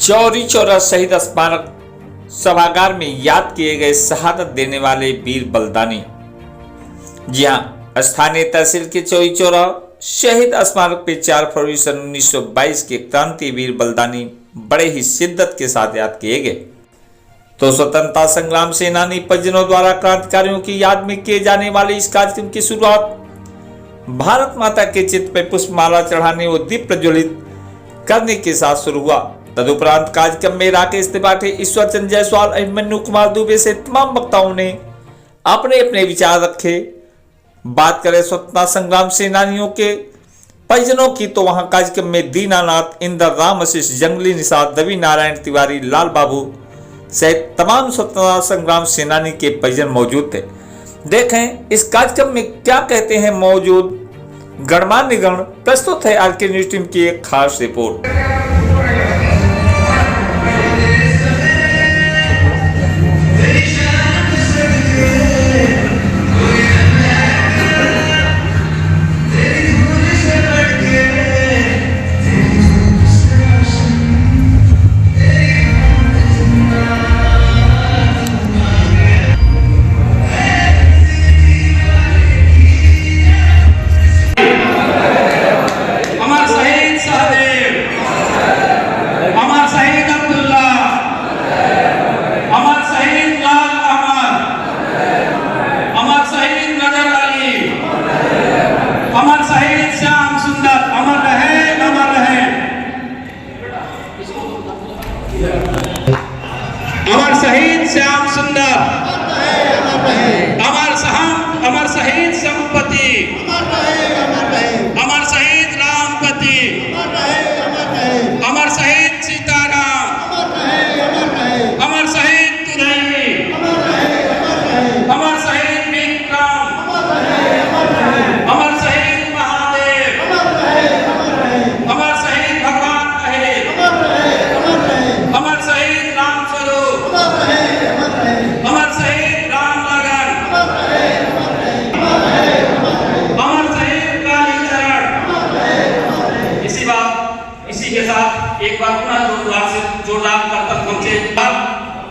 चौरी चौरा शहीद स्मारक सभागार में याद किए गए शहादत देने वाले वीर बलिदानी। जी हाँ, स्थानीय तहसील के चौरी चौरा शहीद स्मारक पे 4 फरवरी सन 1922 के क्रांति वीर बलिदानी बड़े ही शिद्दत के साथ याद किए गए। तो स्वतंत्रता संग्राम सेनानी परिजनों द्वारा क्रांतिकारियों की याद में किए जाने वाले इस कार्यक्रम की शुरुआत भारत माता के चित्र पर पुष्पमाला चढ़ाने और दीप प्रज्वलित करने के साथ शुरू हुआ। तदुपरांत कार्यक्रम में राकेश त्रिपाठी, ईश्वर चंद्र जायसवाल, अभिमन्यु कुमार दुबे से तमाम वक्ताओं ने अपने अपने विचार रखे। बात करें स्वतंत्रता संग्राम सेनानियों के परिजनों की, तो वहां कार्यक्रम में दीनानाथ, इंद्र, राम आशीष, जंगली निषाद, रवि नारायण तिवारी, लाल बाबू सहित तमाम स्वतंत्रता संग्राम सेनानी के परिजन मौजूद थे। देखें इस कार्यक्रम में क्या कहते हैं मौजूद गणमान्य गण। प्रस्तुत है आर के न्यूज टीम की एक खास रिपोर्ट। अमर शहीद श्याम सुंदर, अमर शहीद संपत्ति, अमर शहीद रामपति, अमर शहीद सीताराम, अमर शहीद तुरई, अमर शहीद विक्रम, अमर शहीद महादेव, अमर शहीद भगवान रहे, अमर शहीद राम स्वरूप, अमर शहीद राम लगन, अमर शहीद कालीचरण। इसी के साथ एक बार पुनः जोरदार करतब पहुंचे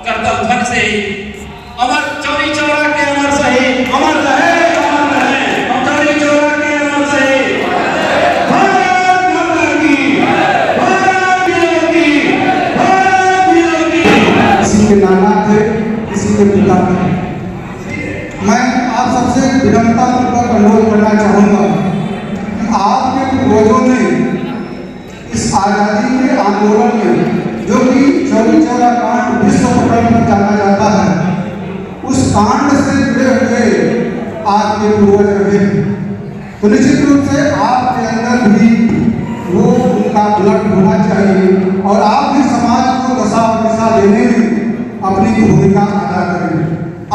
करतब ध्वनि से ही अमर चौरी चौरा के अमर शहीद अमर रहे, अमर रहे। हम चौरी चौरा के अमर शहीद, भारत माता की, भारत की, भारत की। किसी के नाना थे, किसी के पिता थे। मैं आप सबसे विनम्रतापूर्वक अनुरोध करना चाहूँगा कि आपके पूर्वजों ने इस आज़ादी के आंदोलन में जो कि चौरी चौरा कांड विश्व पटल पर जाना जाता है, उस कांड से जुड़े हुए आपके पूर्वज रहे। तो निश्चित रूप से आपके अंदर भी वो उनका ब्लड होना चाहिए और आप भी समाज को दशा और दिशा देने में अपनी भूमिका अदा करें।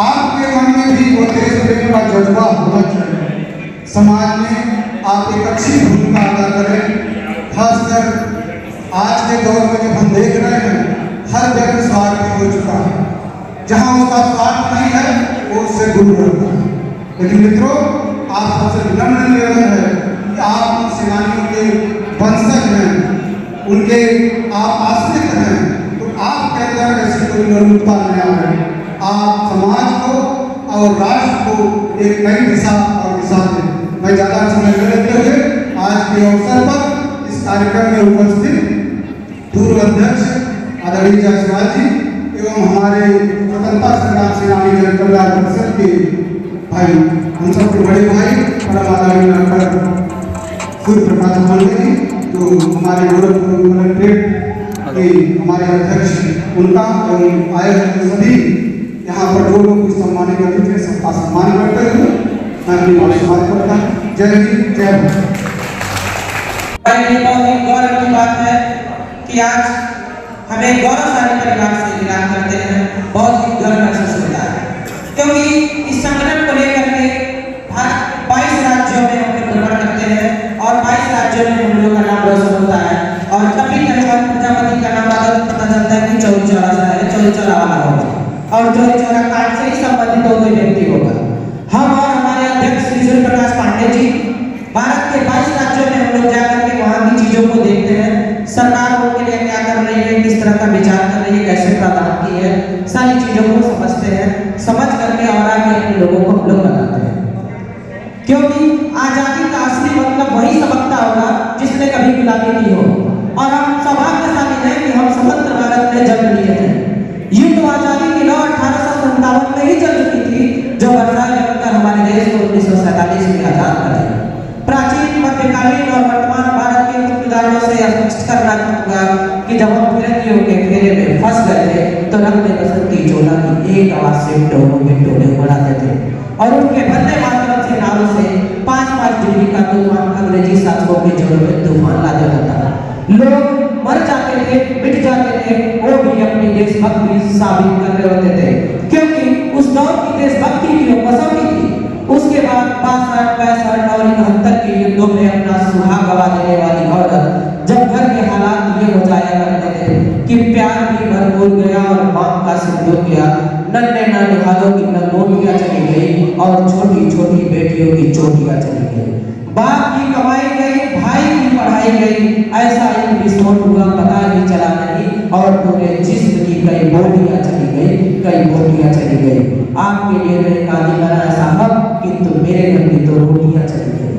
आपके मन में भी वो देश प्रेम का जज्बा होना चाहिए। समाज में आप एक अच्छी भूमिका अदा करें। खासकर आज के दौर में जब हम देख रहे हैं हर व्यक्ति स्वार्थी हो चुका है। जहाँ उसका स्वार्थ नहीं है वो उससे दूर रहता है। लेकिन मित्रों, आप सबसे विनम्र निवेदन है कि आप उन सेनानियों के वंशज हैं, उनके आप आश्रित हैं, तो आपके अंदर ऐसी कोई निर्मलता न आए। आप समाज को और राष्ट्र को एक नई दिशा और दिशा दें। मैं ज़्यादा समय न लेते हुए आज के अवसर पर इस कार्यक्रम में उपस्थित पूर्व अध्यक्ष आदरणीय जायसवाल जी एवं हमारे स्वतंत्रता संग्राम सेनानी कल्याण परिषद के भाई, हम सबके बड़े भाई परम आदरणीय डॉक्टर सूर्य प्रकाश पांडे जी, जो हमारे गोरखपुर कलेक्ट्रेट के हमारे अध्यक्ष, उनका एवं आए सभी यहाँ पर जो लोग सम्मानित करते थे, सबका सम्मान करते हुए मैं अपनी बात समाप्त करता हूँ। जय हिंद, जय भारत। बहुत ही गौरव की बात है कि आज हमें गौरवशाली परिवार से मिलान करते हैं। बहुत ही गर्व महसूस होता है क्योंकि इस संगठन को लेकर के 22 राज्यों में हम लोग भ्रमण करते हैं और 22 राज्यों में हम लोग का नाम रोशन होता है। और जब भी प्रजापति का नाम आता है पता चलता है कि चौरी चौरा से है, चौरी चौरा वाला होगा और चौरी चौरा कांड से ही संबंधित कोई व्यक्ति होगा। हम और हमारे अध्यक्ष श्री सूर्य प्रकाश पांडे जी भारत के 22 राज्यों में हम लोग जाकर के वहाँ की चीजों को देखते हैं, सरकार उनके लिए क्या कर रही है, किस तरह का विचार कर रही है, कैसे प्रदान की है, सारी चीजों को समझते हैं, समझ करके और आगे अपने लोगों को हम लोग बताते हैं। क्योंकि आजादी का असली मतलब वही समझता होगा जिसने कभी गुलामी की हो। और हम सौभाग्यशाली हैं कि हम स्वतंत्र भारत में जन्म लिए थे। युद्ध आजादी की लौ 1857 में ही चल चुकी थी, जो वर्षा लगकर हमारे देश को 1947 में आजाद कर दिया। प्राचीन, मध्यकालीन और वर्तमान भारत के कुछ उदाहरणों से स्पष्ट करना चाहूंगा कि जब हम फिरंगियों के घेरे में फंस गए थे तो रंग बसंती चोला की एक आवाज से टोलों के टोले उड़ाते थे और उनके वंदे मातरम से नारों से 5-5 डिग्री का तूफान अंग्रेजी शासकों के जोड़ों में तूफान ला देता था। लोग मर जाते थे, मिट जाते थे, वो भी अपनी देशभक्ति साबित कर रहे होते थे, क्योंकि उस दौर की देशभक्ति की वो कसौटी थी। उसके बाद 62, 65 और 71 के युद्धों में अपना सुहाग गवा देने वाली औरत जब घर के हालात ये हो जाया करते थे कि प्यार भी भरपूर गया और मांग का सिंदूर गया, नन्हे ननिहालों की नगोटियां चली गई और छोटी छोटी बेटियों की चोटियां चली गई, बाप की कमाई गई, भाई की पढ़ाई गई, ऐसा एक विस्फोट हुआ पता ही चला नहीं और पूरे जिस्म की कई बोटियां चली गई, कई बोटियां चली गई। आपके लिए तो एक आदि बना साहब, किंतु मेरे घर की तो रोटियां चली गई।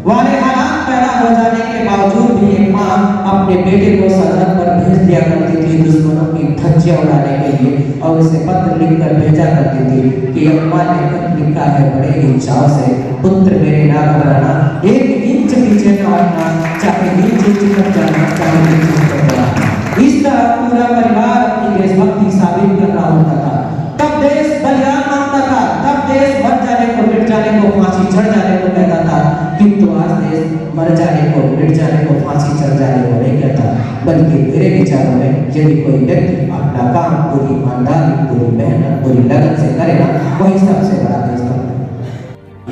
वाले हालात पैदा हो जाने के बावजूद भी एक माँ अपने बेटे को सरहद पर भेज दिया करती थी दुश्मनों की धज्जियां उड़ाने के लिए और उसे पत्र लिखकर भेजा करती थी कि अम्मा ने खत लिखा है बड़े ही चाव से, पुत्र मेरे ना घबराना, 1 इंच पीछे न हटना, चाहे नीचे चिपक जाना, चाहे नीचे चिपक जाना। इस तरह पूरा परिवार अपनी देशभक्ति साबित कर रहा होता था। तब देश बलिदान मांगता था, तब देश मर जाने को, मिट जाने को, फांसी चढ़ जाने को कहता था, किंतु आज देश मर जाने को, मिट जाने को, फांसी चढ़ जाने को नहीं कहता, बल्कि मेरे विचारों में यदि कोई व्यक्ति अपना काम पूरी ईमानदारी, पूरी मेहनत, पूरी लगन से करेगा, वही सबसे बड़ा देशभक्त है।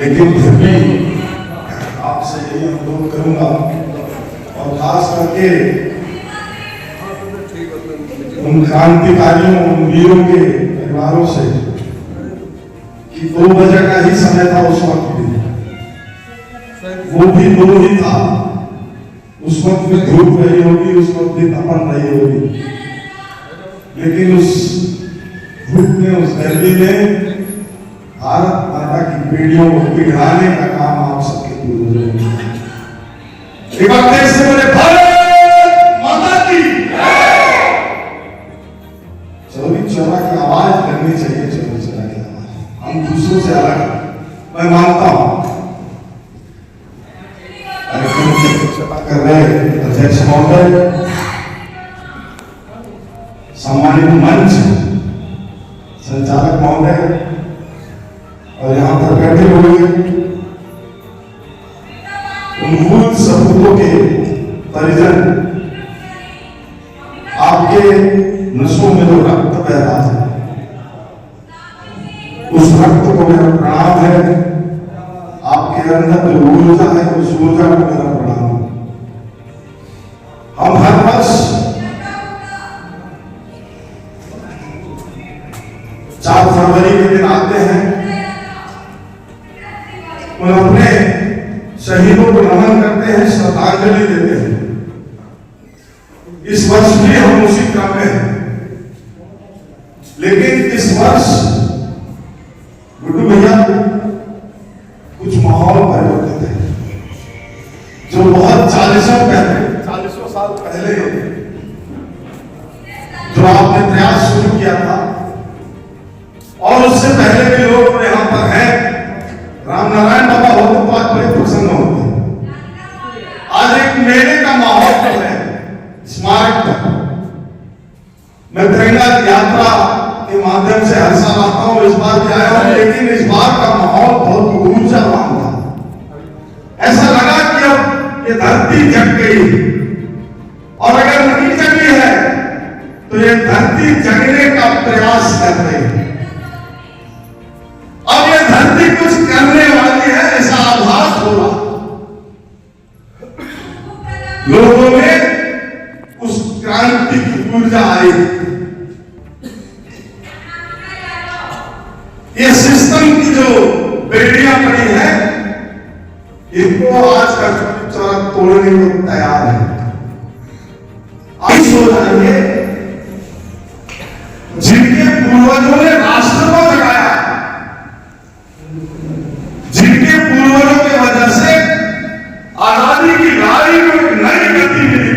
लेकिन फिर भी आपसे यही अनुरोध करूंगा और खास करके उन क्रांतिकारियों, उन वीरों के परिवारों से कि 2 बजे का ही समय था उस वक्त भी, वो भी 2 ही था, उस वक्त भी धूप रही होगी, उस वक्त भी तपन रही होगी, लेकिन उस धूप में, उस गर्मी में भारत माता की पीढ़ियों को पिघलाने का काम आप सबके पूर्वजों ने किया। एक बार देश से बोले भारत माता की चौरी चौरा की आवाज करनी चाहिए, चौरी चौरा की आवाज हम दूसरों से अलग, मैं मानता हूं। कर रहे अध्यक्ष महोदय, सम्मानित मंच, संचालक महोदय और यहाँ पर बैठे हुए उन मूल सपूतों के परिजन, आपके नसों में जो रक्त बह रहा है, उस रक्त को मेरा प्रणाम है। आपके अंदर जो ऊर्जा है, उस ऊर्जा को मेरा प्रणाम। हम हर वर्ष 4 फरवरी के दिन आते हैं, और अपने शहीदों को नमन करते हैं, श्रद्धांजलि देते हैं। इस वर्ष भी हम उसी क्रम में हैं, लेकिन इस वर्ष गुड्डू भैया कुछ माहौल परिवर्तित है, जो बहुत 40 साल पहले जो आपने प्रयास शुरू किया था, और उससे पहले भी लोग यहाँ पर हैं, रामनारायण बाबा होते तो आज बड़े प्रसन्न होते। आज एक मेले का माहौल जो है स्मारक का, मैं तिरंगा यात्रा के माध्यम से हर साल आता हूं, इस बार भी आया हूं, लेकिन इस बार का माहौल बहुत ऊर्जावान था। ऐसा लगा कि अब ये धरती जग गई, और अगर नहीं जगी है तो ये धरती जगने का प्रयास कर रही है। अब ये धरती कुछ करने वाली है, ऐसा आभास हो रहा। लोगों में उस क्रांति की ऊर्जा आई। ये सिस्टम की जो बेड़ियां पड़ी है, इनको आज का चौरा तोड़ने को तैयार है। आप सो जाइए, जिनके पूर्वजों ने राष्ट्र को जगाया, जिनके पूर्वजों की वजह से आजादी की लड़ाई को एक नई गति मिली,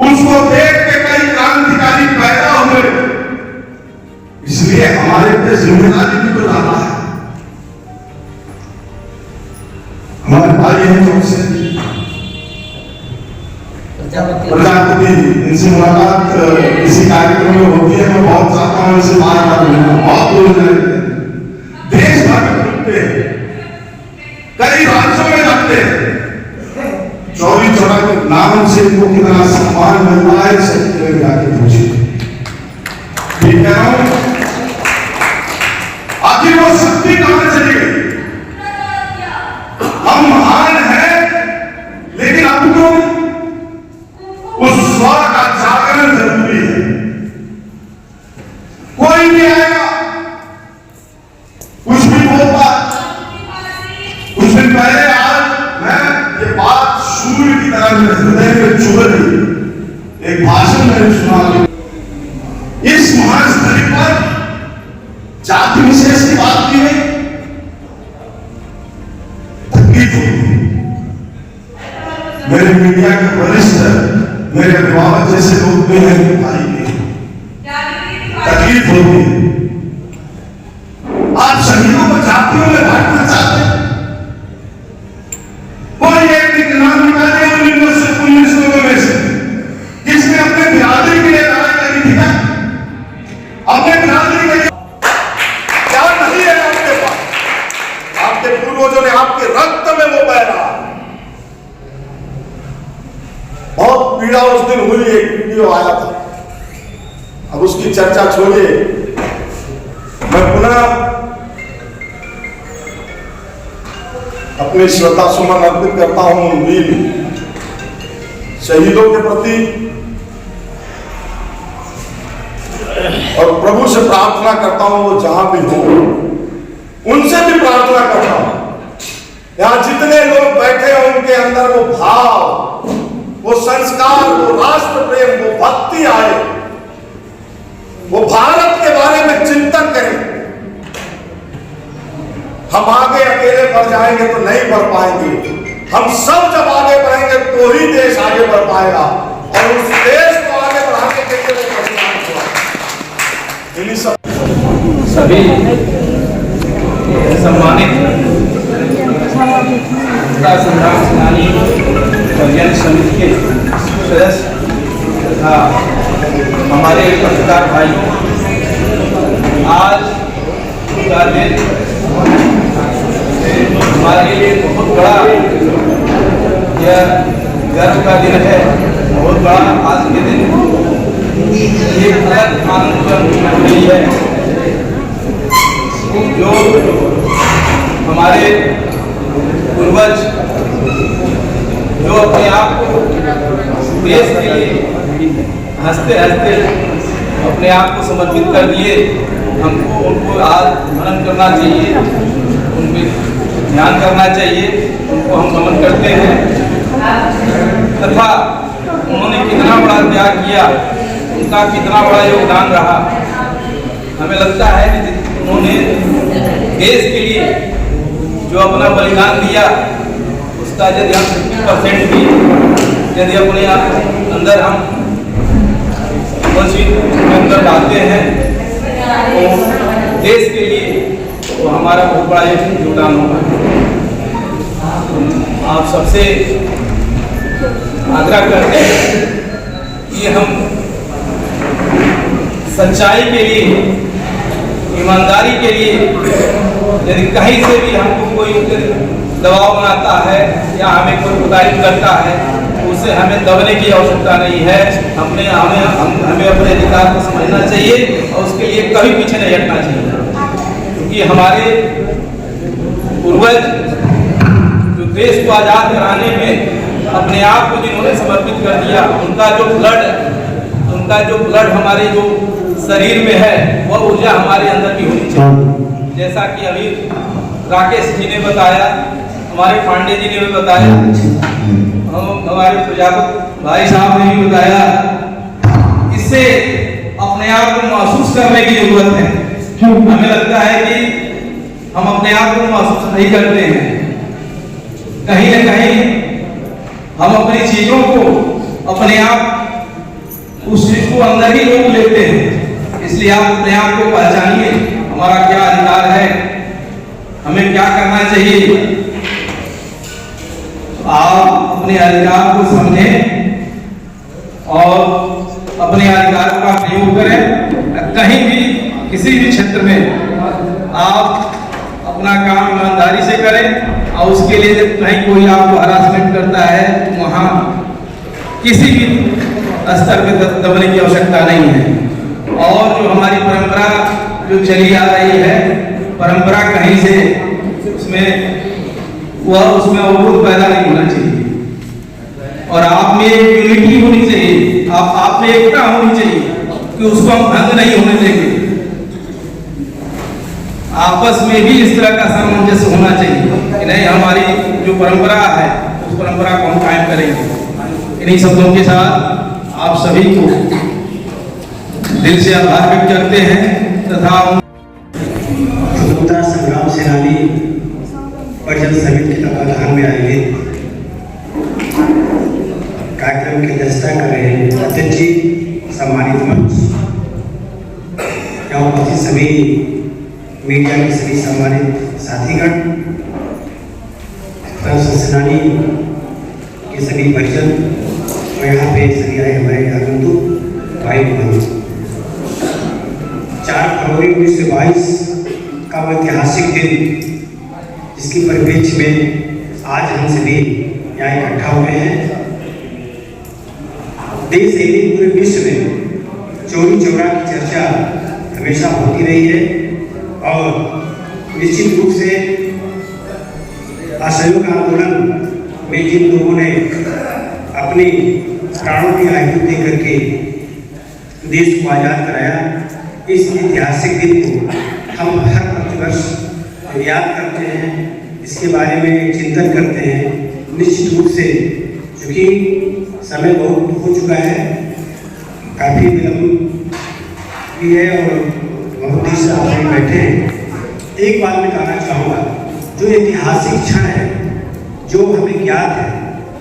उसको देख के कई क्रांतिकारी पैदा हुए। इसलिए हमारे पे जिम्मेदारी भी तो ज्यादा है। हमारे भाई हैं जो से प्रजापति, इनसे मुलाकात किसी कार्यक्रम में होती है, मैं बहुत चाहता हूं इनसे बात करना, बहुत दूर जाएंगे, देश भर में घूमते हैं, कई राज्यों में जाते हैं, चौरी चौरा के नाम से इनको कितना सम्मान मिलता है, सब जाके पूछिए। ठीक है, आखिर वो शक्ति कहां चली गई? हम महान हैं, लेकिन अब तो उस स्व का जागरण जरूरी है। कोई भी आएगा, कुछ भी बोलता। कुछ दिन पहले आज मैं ये बात सूर्य की तरह मेरे हृदय में चुभ रही, एक भाषण मैंने सुना। इस महास्थली पर जाति विशेष की बात की है, तकलीफ होती। मेरे मीडिया के वरिष्ठ, मेरे अभिभावक जैसे लोग भी हैं, भाई भी तकलीफ होती। आप शहीदों को जातियों में बांटना चाहते हैं। कोई एक नाम निकाले 1919 लोगों में से किसने अपने बिरादरी के लिए लड़ाई करी थी क्या? अपने बिरादरी के लिए क्या नहीं है आपके पास? आपके पूर्वजों ने आपके रक्त में वो बहरा। बहुत पीड़ा उस दिन हुई, एक वीडियो आया था, अब उसकी चर्चा छोड़िए। मैं पुनः अपने श्रद्धा सुमन अर्पित करता हूं उन वीर शहीदों के प्रति, और प्रभु से प्रार्थना करता हूं वो जहां भी हो, उनसे भी प्रार्थना करता हूं यहां जितने लोग बैठे हैं उनके अंदर वो भाव, वो संस्कार, वो राष्ट्र प्रेम, वो भक्ति आए, वो भारत के बारे में चिंतन करें। हम आगे अकेले बढ़ जाएंगे तो नहीं बढ़ पाएंगे। हम सब जब आगे बढ़ेंगे तो ही देश आगे बढ़ पाएगा, और उस देश को आगे बढ़ाने के लिए वो प्रयास हुआ। इन्हीं सभी सम्मानित संग्राम सेनानी कल्याण समिति के सदस्य तथा हमारे पत्रकार भाई, आज का दिन हमारे लिए बहुत बड़ा, यह गर्व का दिन है, बहुत बड़ा। आज के दिन एक अलग आनंद रही है, जो हमारे पूर्वज जो अपने आप को देश के लिए हंसते हंसते अपने आप को समर्पित कर दिए, हमको उनको आज मनन करना चाहिए, उन पर ध्यान करना चाहिए, उनको हम नमन करते हैं। तथा उन्होंने कितना बड़ा त्याग किया, उनका कितना बड़ा योगदान रहा। हमें लगता है कि उन्होंने देश के लिए जो अपना बलिदान दिया, उसका यदि हम 50% भी यदि अपने अंदर हम अंदर डालते हैं तो देश के लिए तो हमारा बहुत बड़ा योगदान होगा। आप सबसे आग्रह करते हैं कि हम सच्चाई के लिए, ईमानदारी के लिए, यदि कहीं से भी हमको कोई दबाव बनाता है या हमें कोई प्रताड़ित करता है, उससे हमें दबने की आवश्यकता नहीं है। हमें अपने अधिकार को समझना चाहिए और उसके लिए कभी पीछे नहीं हटना चाहिए, क्योंकि हमारे पूर्वज जो देश को आज़ाद कराने में अपने आप को जिन्होंने समर्पित कर दिया, उनका जो ब्लड हमारे जो शरीर में है, वह ऊर्जा हमारे अंदर भी होनी चाहिए। जैसा कि अभी राकेश जी ने बताया, हमारे पांडे जी ने भी बताया, हमारे प्रजापति भाई साहब ने भी बताया, इससे अपने अपने आप को महसूस करने की जरूरत है। हमें लगता है कि हम अपने आप को महसूस नहीं करते हैं, कहीं न कहीं हम अपनी चीजों को अपने आप उस चीज को अंदर ही रोक लेते हैं। इसलिए आप अपने आप को पहचानिए, हमारा क्या अधिकार है, हमें क्या करना चाहिए। आप अपने अधिकार को समझें और अपने अधिकार का प्रयोग करें। कहीं भी किसी भी क्षेत्र में आप अपना काम ईमानदारी से करें और उसके लिए जब कहीं कोई आपको हरासमेंट करता है वहाँ किसी भी स्तर पे दबने की आवश्यकता नहीं है। और जो हमारी परंपरा जो चली आ रही है, परंपरा कहीं से उसमें अवरोध पैदा नहीं होना चाहिए और आप में एक यूनिटी होनी चाहिए, आप में एकता होनी चाहिए कि उसको हम भंग नहीं होने देंगे। आपस में भी इस तरह का सामंजस्य होना चाहिए कि नहीं, हमारी जो परंपरा है उस परंपरा को हम कायम करेंगे। इन्हीं शब्दों के साथ आप सभी को दिल से आभार व्यक्त करते हैं तथा स्वतंत्रता संग्राम सेनानी परिषद समिति के तत्वाधान में आयोजित कार्यक्रम की अध्यक्षता कर रहे हैं अध्यक्ष जी, सम्मानित मंच, यहाँ उपस्थित सभी मीडिया के सभी सम्मानित साथीगण, सेनानी के सभी परिजन और यहाँ पे सभी आए हमारे आगंतुक भाई बहन। 4 फरवरी 1922 का वो ऐतिहासिक दिन, जिसकी परिप्रेक्ष्य में आज हम सभी यहाँ इकट्ठा हुए हैं। देश ही नहीं पूरे विश्व में चोरी चौरा की चर्चा हमेशा होती रही है और निश्चित रूप से असहयोग आंदोलन में जिन लोगों ने अपने प्राणों की आहुति दे करके देश को आज़ाद कराया, इस ऐतिहासिक दिन को हम हर प्रतिवर्ष याद करते हैं, इसके बारे में चिंतन करते हैं। निश्चित रूप से चूँकि समय बहुत हो चुका है, काफ़ी विलम्ब भी है और बहुत देर से आप बैठे हैं। एक बात मैं कहना चाहूँगा, जो ऐतिहासिक क्षण है, जो हमें ज्ञात है,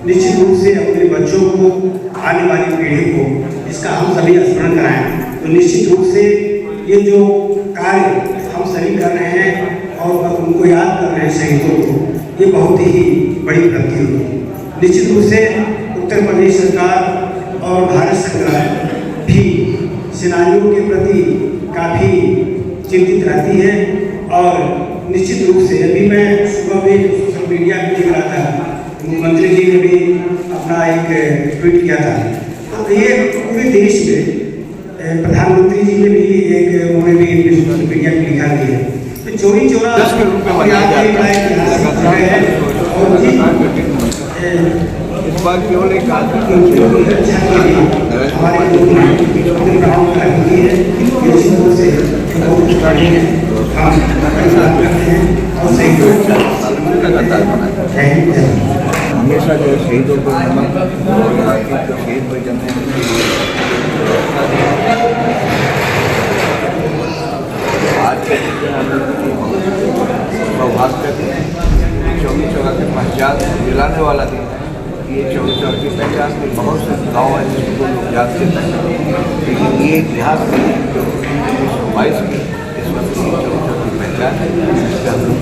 निश्चित रूप से अपने बच्चों को, आने वाली पीढ़ी को इसका हम सभी स्मरण कराएं तो निश्चित रूप से ये जो कार्य हम सभी कर रहे हैं और उनको याद कर रहे हैं शहीदों को, ये बहुत ही बड़ी उपलब्धि होगी। निश्चित रूप से उत्तर प्रदेश सरकार और भारत सरकार भी सेनानियों के प्रति काफ़ी चिंतित रहती है और निश्चित रूप से अभी मैं सुबह में सोशल मीडिया पर देख रहा था, मुख्यमंत्री जी ने भी अपना एक ट्वीट किया था, तो ये पूरे देश में प्रधानमंत्री जी ने भी उन्होंने भी सोशल मीडिया पर लिखा है। तो चोरी चोरा 10 करोड़ रुपये मनाया जाता है और इस बार केवल एक हमेशा जो शहीदों को शहीद परिजन आज के सौभाग्य 24 चौरा के पहचान दिलाने वाला दिन है। ये 24 चौरा की पहचान में बहुत से गाँव हैं जिनको लोग जानते हैं, लेकिन ये इतिहास में 1922 में इस वक्त 24 चौरा की पहचान है, जिससे हम लोग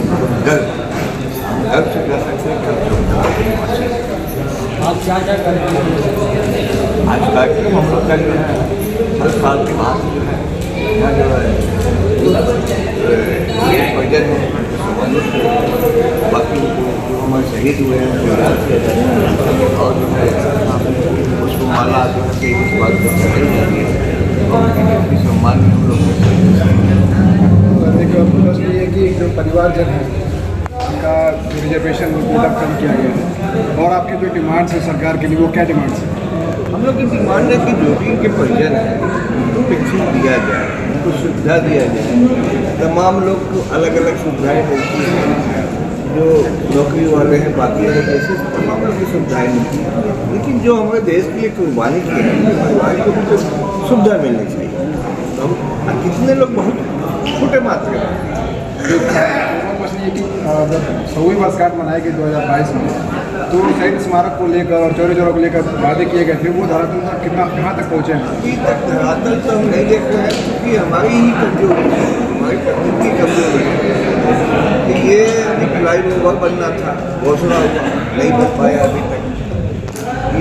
गर्व से कर सकते हैं कि हम 24 के निवासी हैं। आप क्या करते हैं? आज कार्यक्रम हम लोग कर रहे हैं, हर साल के बाद जो है यहाँ जो है परिजन है, बाकी जो हमारे शहीद हुए हैं उनको याद किया जाता है और जो है उसको माला जो है इस बात को चढ़ाई जाती है और उनकी सम्मान में हम लोग देखिए प्रश्न ये है कि जो परिवारजन है उनका जो रिजर्वेशन बिल्डअप कम किया गया है और आपकी जो डिमांड्स है सरकार के लिए, वो क्या डिमांड्स है? हम लोग की डिमांड है कि जो भी इनके परिजन है उनको पेंशन दिया जाए, उनको सुविधा दिया जाए। तमाम लोग को अलग अलग सुविधाएँ मिलती हैं, जो नौकरी वाले हैं बाकी अलग ऐसे तमाम लोग की सुविधाएँ मिलती हैं, लेकिन जो हमें देश के लिए कुर्बानी की है परिवार को भी तो सुविधा मिलनी चाहिए। और कितने लोग बहुत छोटे मात्रा में। प्रश्न ये कि जब 100वीं वर्षगांठ मनाई गई 2022 में, तो शहीद स्मारक को लेकर और चौरी चौरा को लेकर वादे किए गए थे, वो धरातल पर कितना कहाँ तक पहुँचे हैं? अभी तक धरातल तो हम नहीं देख रहे हैं, क्योंकि हमारी ही कमजोरी है, हमारी तकनीकी कमजोरी है कि ये फ्लाईओवर बनना था, घोषणा हुआ, नहीं बन पाया अभी तक।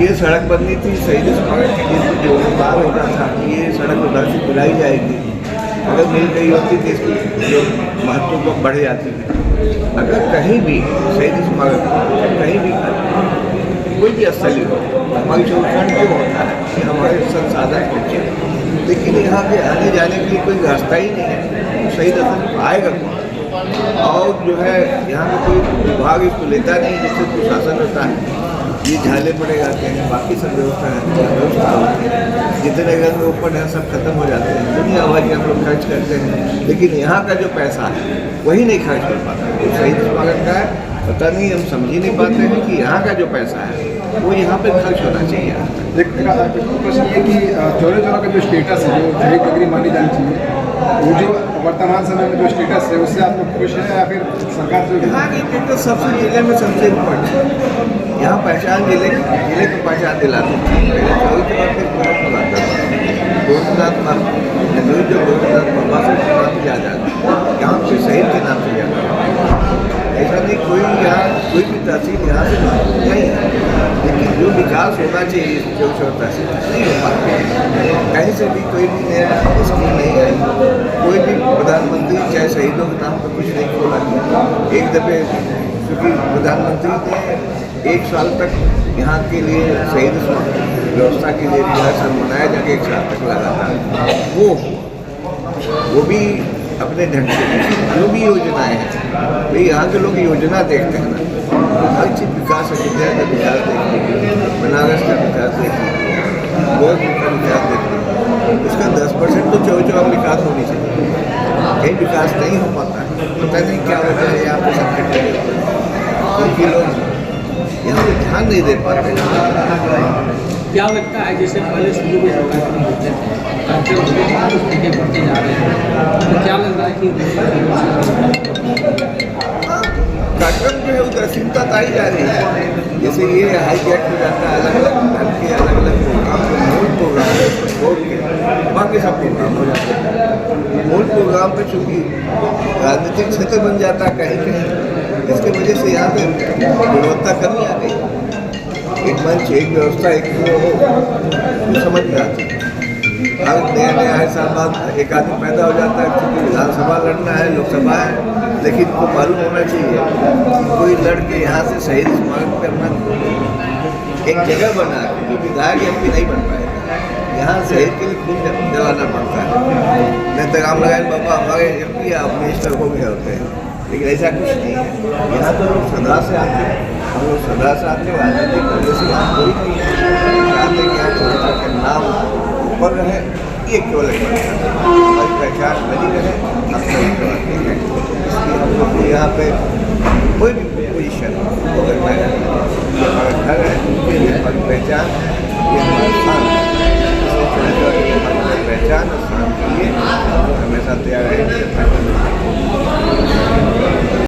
ये सड़क बननी थी शहीद स्मारक के लिए, जो बार हो रहा था कि ये सड़क उधर से बुलाई जाएगी, अगर मिल गई होती तो इसकी जो महत्व को बढ़ जाती है। अगर कहीं भी शहीद स्मारक कहीं भी कोई भी स्थली हो, हमारी चौखंड क्यों होता है कि हमारे संसाधन पहुँचे, लेकिन यहाँ पे आने जाने के लिए कोई रास्ता ही नहीं है, शहीद स्थल आएगा कौन? और जो है यहाँ पे कोई विभाग इसको लेता नहीं, जिससे प्रशासन होता है, ये झाले पड़े जाते हैं, बाकी सब व्यवस्था है, जितने रंग ओपन है सब खत्म हो जाते हैं, दुनिया भर के हम लोग खर्च करते हैं, लेकिन यहाँ का जो पैसा है वही नहीं खर्च कर पाता। तो शहीद स्मारक का पता नहीं, हम समझ ही नहीं पाते हैं कि यहाँ का जो पैसा है वो यहाँ पे खर्च होना चाहिए। एक प्रश्न ये कि चौरी चौरा का जो स्टेटस है, जो शहीद नगरी मानी जानी चाहिए, वो जो वर्तमान समय में जो स्टेटस है उससे आप लोग खुश हैं या फिर सरकार से? यहाँ की स्टेटस सबसे जिले में सबसे इम्पोर्टेंट है। यहाँ पहचान जिले की पहचान दिलाते हैं। पहले चौरी चौरा पे बहुत बुलाता था, गोरखनाथ जो गोरखनाथ बाबा से नाम किया जाता, यहाँ पे शहीद के नाम से जाता। ऐसा नहीं कोई यहाँ कोई भी तहसील यहाँ से नहीं है, लेकिन जो विकास होना चाहिए चौरी चौरा तहसील नहीं हो पाता। कहीं से भी कोई भी नया स्कीम नहीं आई, कोई भी प्रधानमंत्री चाहे शहीदों के नाम पर कुछ नहीं खोला गया। एक दफे क्योंकि प्रधानमंत्री ने 1 साल तक यहाँ के लिए शहीद व्यवस्था के लिए रिहर्सल मनाया जाके 1 साल तक लगातार वो भी अपने ढंग से जो भी योजनाएं हैं, भाई यहाँ के लोग योजना देखते हैं ना, तो हर चीज़ विकास, अयोध्या का विकास देखते हैं, बनारस का विकास देखते हैं, गोरखपुर का विकास देखते हैं, उसका 10% तो चौरी चौरा विकास होनी चाहिए। कहीं विकास नहीं हो पाता है, पता नहीं क्या वजह है यहाँ पर संकट लगे, क्योंकि लोग यहाँ पे ध्यान नहीं दे पाते। क्या लगता है जैसे पहले शुरू में जो कार्यक्रम होते थे, कार्यक्रम फीके पड़ते जा रहे हैं, तो क्या लग रहा है कि कार्यक्रम जो है उदासीनता आई जा रही है? जैसे ये हाई गेट हो जाता है, अलग अलग ढंग के अलग अलग प्रोग्राम, मूल प्रोग्राम छोड़ के बाकी सब प्रोग्राम हो जाते हैं। मूल प्रोग्राम पे चूँकि राजनीतिक क्षेत्र बन जाता है कहीं कहीं, इसकी वजह से यहाँ पे गुणवत्ता कमी आ गई। एक मंच, एक व्यवस्था, एक हो समझ में आती है। हर नया हर साल बाद एक आदमी पैदा हो जाता है, क्योंकि विधानसभा लड़ना है, लोकसभा है, लेकिन को मालूम होना चाहिए कि कोई लड़के यहाँ से शहीद स्मारक करना एक जगह बना के जो विधायक एमपी नहीं बन पाएगा, यहाँ शहीद के लिए खून जलाना पड़ता है। नहीं तो राम नारायण बाबा हमारे एमपी या मिनिस्टर हो गए होते हैं, लेकिन ऐसा कुछ नहीं है। यहाँ तो लोग सदा से आते हैं, हम लोग सदा से आते हैं, राजनीतिक वजह से यहाँ कोई नहीं है चाहते कि यहाँ चौरी चौरा के नाम ऊपर रहे, ये केवल हमारी पहचान बनी रहे, हम चौरी चौरा के हैं। इसलिए हम लोग को यहाँ पे कोई भी पोजीशन हो अगर मैं ये हमारा घर है, ये हमारी पहचान, ये हमारा स्थान है, चौरी चौरा की हमारी पहचान और स्थान के लिए हमेशा तैयार है।